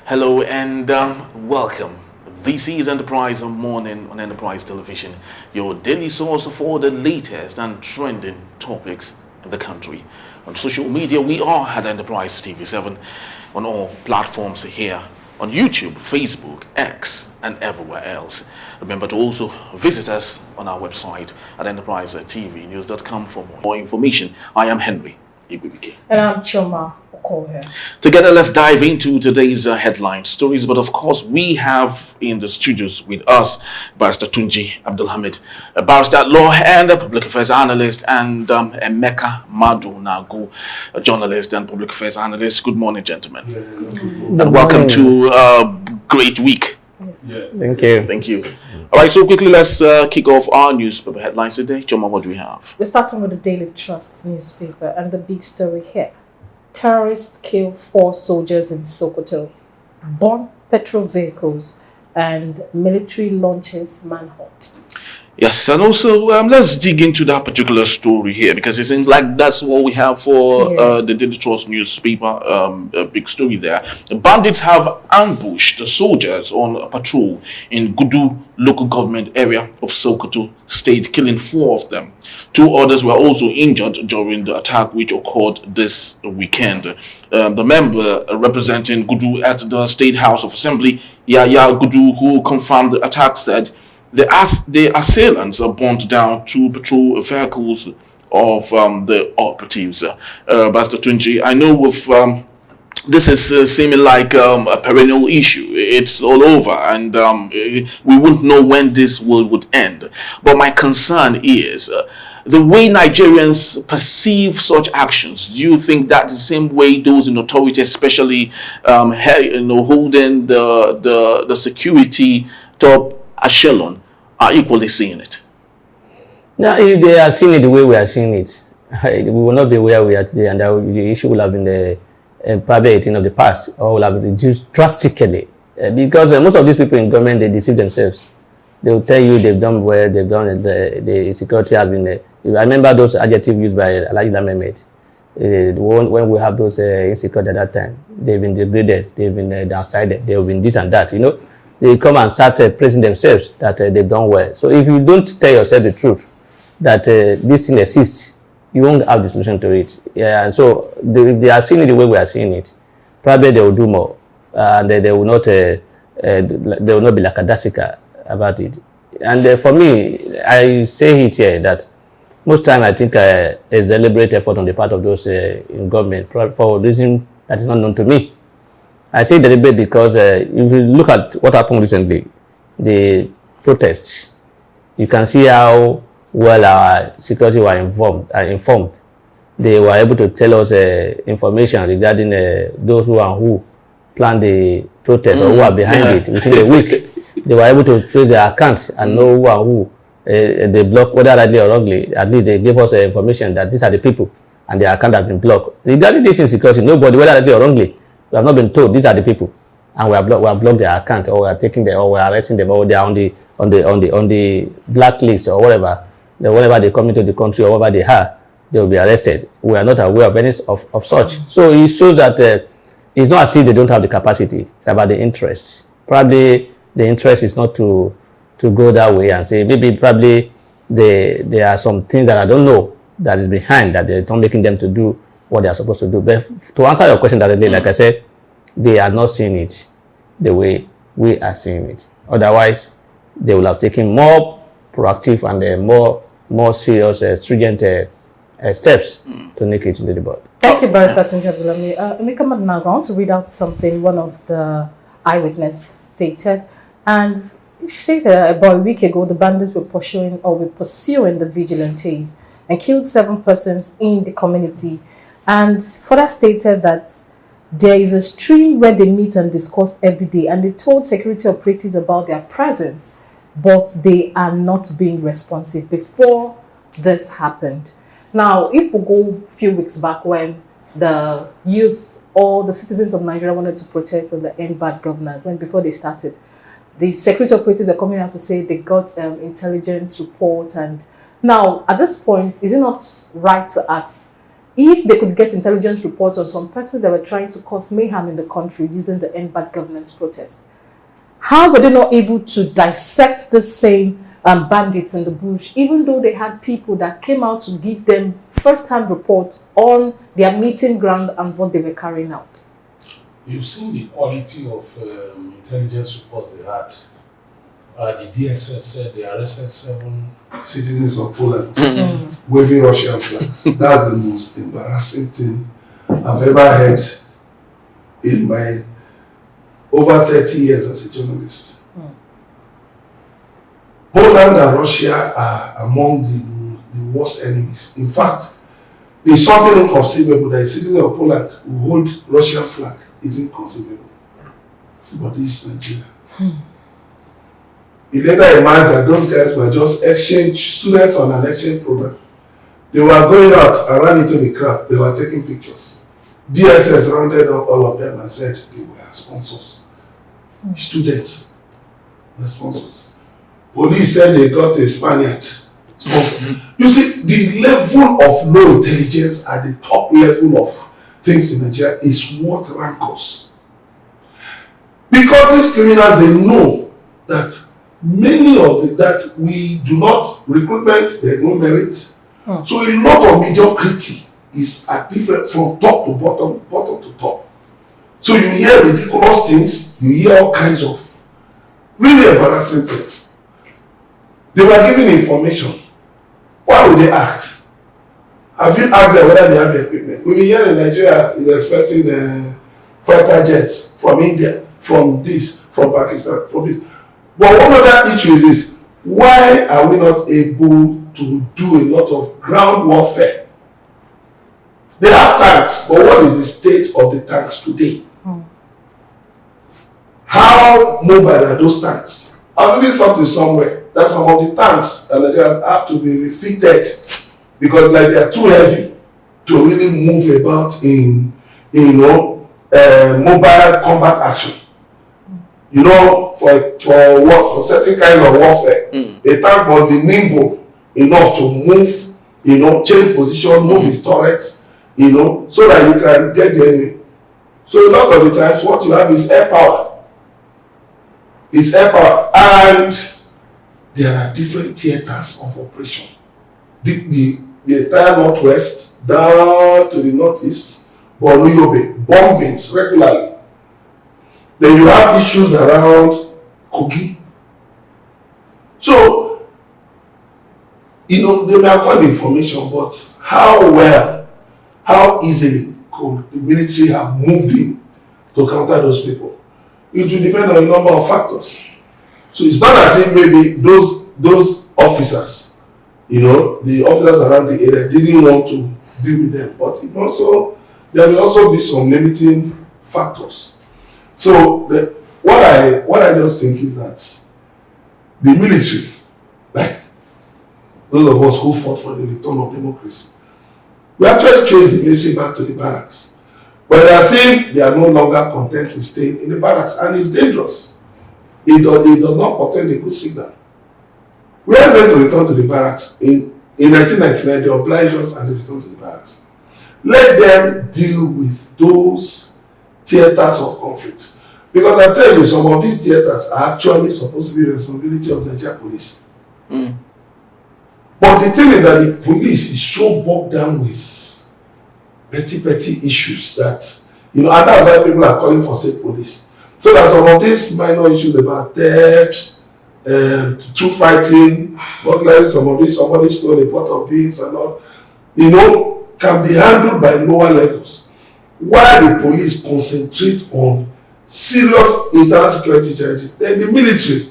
Hello and welcome. This is Enterprise Morning on Enterprise Television, your daily source for the latest and trending topics in the country. On social media, we are at Enterprise TV7 on all platforms here on YouTube, Facebook, X, and everywhere else. Remember to also visit us on our website at enterprisetvnews.com for more information. I am Henry Igwibike. And I'm Choma Okoye. Together, let's dive into today's headline stories. But of course, we have in the studios with us Barrister Tunji Abdulhamid, a barrister at law and a public affairs analyst, and Emeka Madu Nagu, a journalist and public affairs analyst. Good morning, gentlemen. And welcome to a great week. Yes. Thank you. Thank you. All right, so quickly, let's kick off our newspaper headlines today. Choma, what do we have? We're starting with the Daily Trust newspaper and the big story here. Terrorists kill 4 soldiers in Sokoto, burn petrol vehicles, and military launches manhunt. Yes, and also let's dig into that particular story here because it seems like that's what we have for the Daily Trust newspaper. A big story there. The bandits have ambushed the soldiers on a patrol in Gudu local government area of Sokoto state, killing 4 of them. 2 others were also injured during the attack which occurred this weekend. The member representing Gudu at the State House of Assembly, Yaya Gudu, who confirmed the attack, said the assailants burnt down 2 patrol vehicles of the operatives. Pastor Tunji, I know with this is seeming like a perennial issue. It's all over, and we won't know when this would end. But my concern is the way Nigerians perceive such actions. Do you think that the same way those in authority, especially holding the security top echelon, are equally seeing it? Now, if they are seeing it the way we are seeing it, we will not be where we are today, and the issue will have been probably a thing of the past, or will have reduced drastically. Because most of these people in government, they deceive themselves. They will tell you they've done well, they've done the security has been. I remember those adjectives used by Alhaji Mehmet. When we have those insecurity at that time, they've been degraded, they've been downsided, they've been this and that, you know. They come and start praising themselves that they've done well. So if you don't tell yourself the truth that this thing exists, you won't have the solution to it. Yeah, and so if they are seeing it the way we are seeing it, probably they will do more, and they will not be lackadaisical about it. And for me, I say it here that most time I think a deliberate effort on the part of those in government for a reason that is not known to me. I say deliberate because if you look at what happened recently, the protests, you can see how well our security were informed. They were able to tell us information regarding those who planned the protest or who are behind it within a week. They were able to trace their accounts and know who they blocked, whether rightly or wrongly. At least they gave us information that these are the people and their account has been blocked. Regarding this insecurity, nobody, whether rightly or wrongly, we have not been told these are the people, and we have blocked their account, or we are taking them, or we are arresting them, or they are on the blacklist or whatever. Whenever they come into the country or wherever they are, they will be arrested. We are not aware of any of such. So it shows that it's not as if they don't have the capacity. It's about the interest. Probably the interest is not to go that way and say probably there are some things that I don't know that is behind that they're not making them to do what they are supposed to do. But to answer your question directly, like I said, they are not seeing it the way we are seeing it. Otherwise, they will have taken more proactive and more serious, stringent steps to make it to the board. Thank you, Barrister Tunji Abdulhamid. Emeka Madu, I want to read out something one of the eyewitnesses stated. And she stated about a week ago, the bandits were pursuing the vigilantes and killed 7 persons in the community. And further stated that there is a stream where they meet and discuss every day, and they told security operatives about their presence, but they are not being responsive before this happened. Now, if we go a few weeks back when the youth or the citizens of Nigeria wanted to protest on the end bad governance, before they started, the security operatives were coming out to say they got intelligence report. And now, at this point, is it not right to ask, if they could get intelligence reports on some persons that were trying to cause mayhem in the country using the End Bad Governance protest, how were they not able to dissect the same bandits in the bush, even though they had people that came out to give them first-hand reports on their meeting ground and what they were carrying out? You've seen the quality of intelligence reports they had. The DSS said they arrested 7 citizens of Poland waving Russian flags. That's the most embarrassing thing I've ever heard in my over 30 years as a journalist. Poland and Russia are among the worst enemies. In fact, there's something inconceivable that a citizen of Poland who hold Russian flag is inconceivable. But this is Nigeria. You later emerged that those guys were just exchange students on an exchange program. They were going out and ran into the crowd. They were taking pictures. DSS rounded up all of them and said they were sponsors. Students were sponsors. Police said they got a Spaniard sponsor. You see, the level of low intelligence at the top level of things in Nigeria is what rankles. Because these criminals, they know that many of that we do not recruitment, there's no merit. So a lot of mediocrity is at different from top to bottom, bottom to top. So you hear ridiculous things, you hear all kinds of really embarrassing things. They were giving information. Why would they act? Have you asked them whether they have the equipment? We've been here in Nigeria is expecting fighter jets from India, from this, from Pakistan, from this. But one other issue is this: why are we not able to do a lot of ground warfare? They have tanks, but what is the state of the tanks today? How mobile are those tanks? I'm reading something somewhere that some of the tanks in Nigeria have to be refitted because like they are too heavy to really move about in mobile combat action. You know, for certain kinds of warfare, a tank must be nimble enough to move, change position, move its turrets, so that you can get the enemy. So a lot of the times, what you have is air power. It's air power, and there are different theaters of operation. The entire northwest down to the northeast, Borno Yobe, bombings regularly. Then you have issues around Kogi. So, they may have got information, but how easily could the military have moved in to counter those people? It will depend on a number of factors. So it's not as if maybe those officers, the officers around the area didn't want to deal with them, but there will also be some limiting factors. So what I just think is that the military, like those of us who fought for the return of democracy, we actually chased the military back to the barracks. But as if they are no longer content with staying in the barracks, and it's dangerous. It does not portend a good signal. We are going to return to the barracks. In 1999, they obliged us and they returned to the barracks. Let them deal with those theaters of conflict. Because I tell you, some of these theaters are actually supposed to be the responsibility of Nigeria police. But the thing is that the police is so bogged down with petty issues that, and that's why people are calling for state police. So that some of these minor issues about theft, true fighting, burglary, somebody stole a pot of beans and all, can be handled by lower levels. While the police concentrate on serious internal security challenges, then the military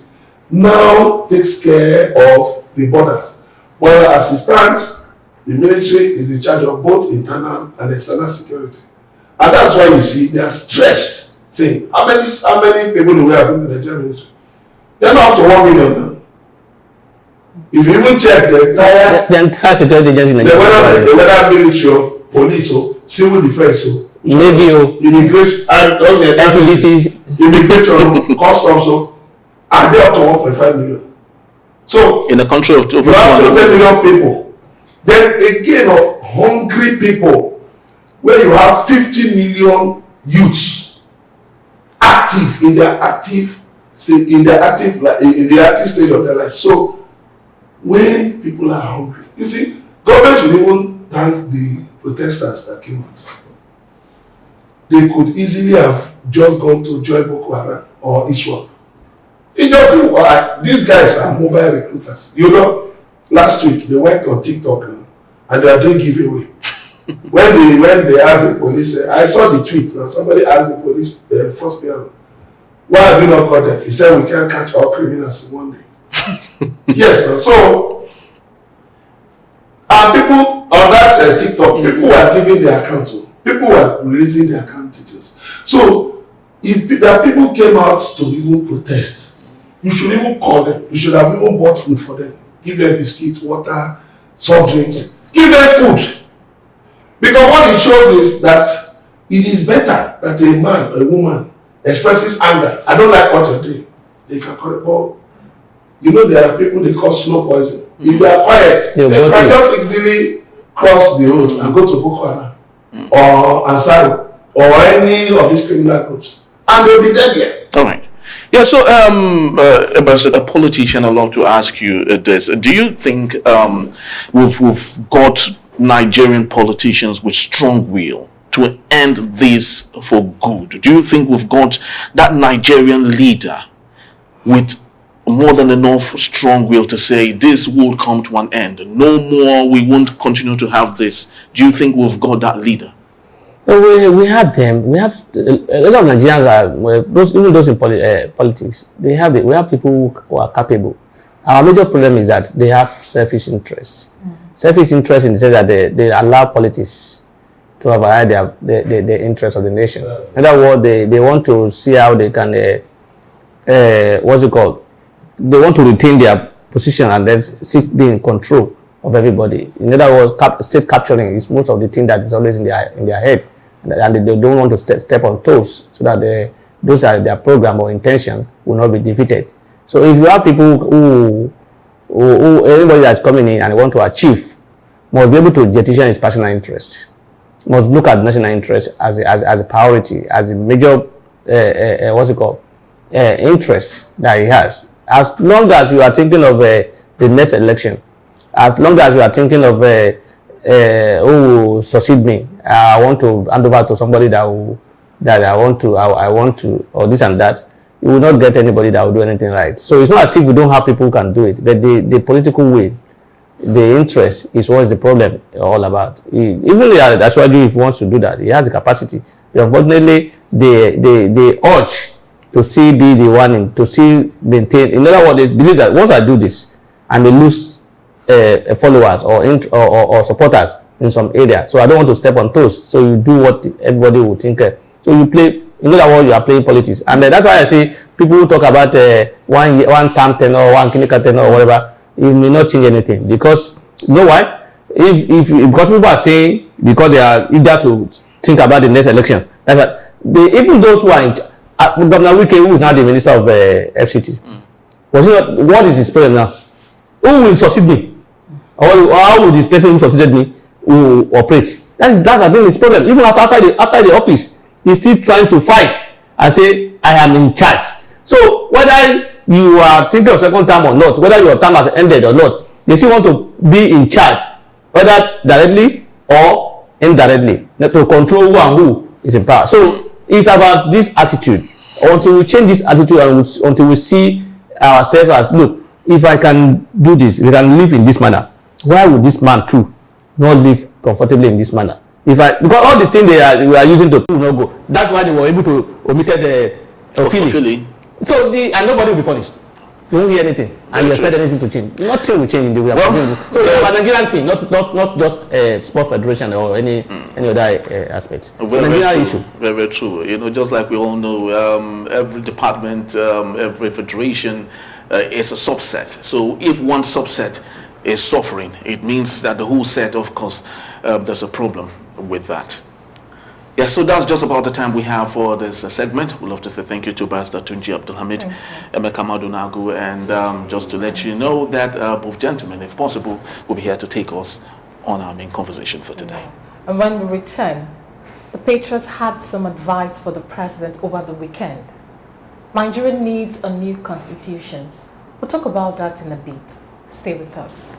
now takes care of the borders. While as it stands, the military is in charge of both internal and external security. And that's why you see they are stretched thing. How many people do we have in the Nigerian military? They're not up to 1 million now. If you even check the entire security agency in Nigeria, the whether military, police, civil defense, Navy, immigration, and all the immigration, customs, are they up to 1.5 million? So in a country of over 200 million people. Then again of hungry people where you have 50 million youths active in their active stage, in the active stage of their life. So when people are hungry, you see, government should even thank the protesters that came out. They could easily have just gone to join Boko Haram or ISWAP. You just think, these guys are mobile recruiters. You know, last week they went on TikTok now, and they are doing giveaway. when they asked the police, I saw the tweet. Now somebody asked the police first piano, why have you not got them? He said, we can't catch all criminals in one day. Yes, so people on that TikTok, people were giving their account to. People were releasing their account details. So if that people came out to even protest, you should even call them. You should have even bought food for them. Give them biscuits, water, soft drinks. Give them food. Because what it shows is that it is better that a man or a woman expresses anger. I don't like what you're doing. They can call it, but you know there are people they call slow poison. If they are quiet, they can just easily cross the road and go to Boko Haram or Ansari or any of these criminal groups, and they'll be dead here. All right. Yeah. So, as a politician, I'd love to ask you this: do you think we've got Nigerian politicians with strong will to end this for good? Do you think we've got that Nigerian leader with more than enough strong will to say this will come to an end? No more, we won't continue to have this. Do you think we've got that leader? We have them. We have a lot of Nigerians even those in politics. We have people who are capable. Our major problem is that they have selfish interests. Selfish interest in the sense that they allow politics to override the interests of the nation. In other words, they want to see how they can what's it called? They want to retain their position and then seek being in control of everybody. In other words, state capturing is most of the thing that is always in their head, and they don't want to step on toes so that those are their program or intention will not be defeated. So if you have people who anybody that's coming in and want to achieve must be able to jettison his personal interest, must look at national interest as a priority, as a major interest that he has. As long as you are thinking of the next election, as long as you are thinking of who will succeed me, I want to hand over to somebody I want to, or this and that, you will not get anybody that will do anything right. So it's not as if we don't have people who can do it, but the political will, the interest is what's the problem all about. Even that's why if he wants to do that, he has the capacity. But unfortunately, the urge to still be the one to still maintain. In other words, they believe that once I do this and they lose followers or supporters in some area, so I don't want to step on toes. So you do what everybody will think. So you play. In other words, you are playing politics, and that's why I say people who talk about one term tenor, one clinical tenor, or whatever, it may not change anything, because you know why? Because people are saying because they are eager to think about the next election, even those who are in Governor Wike, who is now the Minister of FCT, was it not, what is his problem now? Who will succeed me? Or how will this person who succeeded me will operate? That's been his problem. Even outside the office, he's still trying to fight and say, I am in charge. So whether you are thinking of second term or not, whether your term has ended or not, they still want to be in charge, whether directly or indirectly, to control who and who is in power. So it's about this attitude. Until we change this attitude and until we see ourselves as, look, if I can do this, we can live in this manner, why would this man too not live comfortably in this manner? Because all the things we are using to no go. That's why they were able to omit the Ophelia. So and nobody will be punished. You won't hear anything, and you expect anything to change. Nothing will change in the way. So it's a Nigerian thing, not just sport federation or any other aspect. Nigerian issue. Very true. You know, just like we all know, every department, every federation is a subset. So if one subset is suffering, it means that the whole set, of course, there's a problem with that. Yeah, so that's just about the time we have for this segment. We'd love to say thank you to Barrister Tunji Abdulhamid, Emeka Madunagu, and just to let you know that both gentlemen, if possible, will be here to take us on our main conversation for today. And when we return, the patriots had some advice for the president over the weekend. Nigeria needs a new constitution. We'll talk about that in a bit. Stay with us.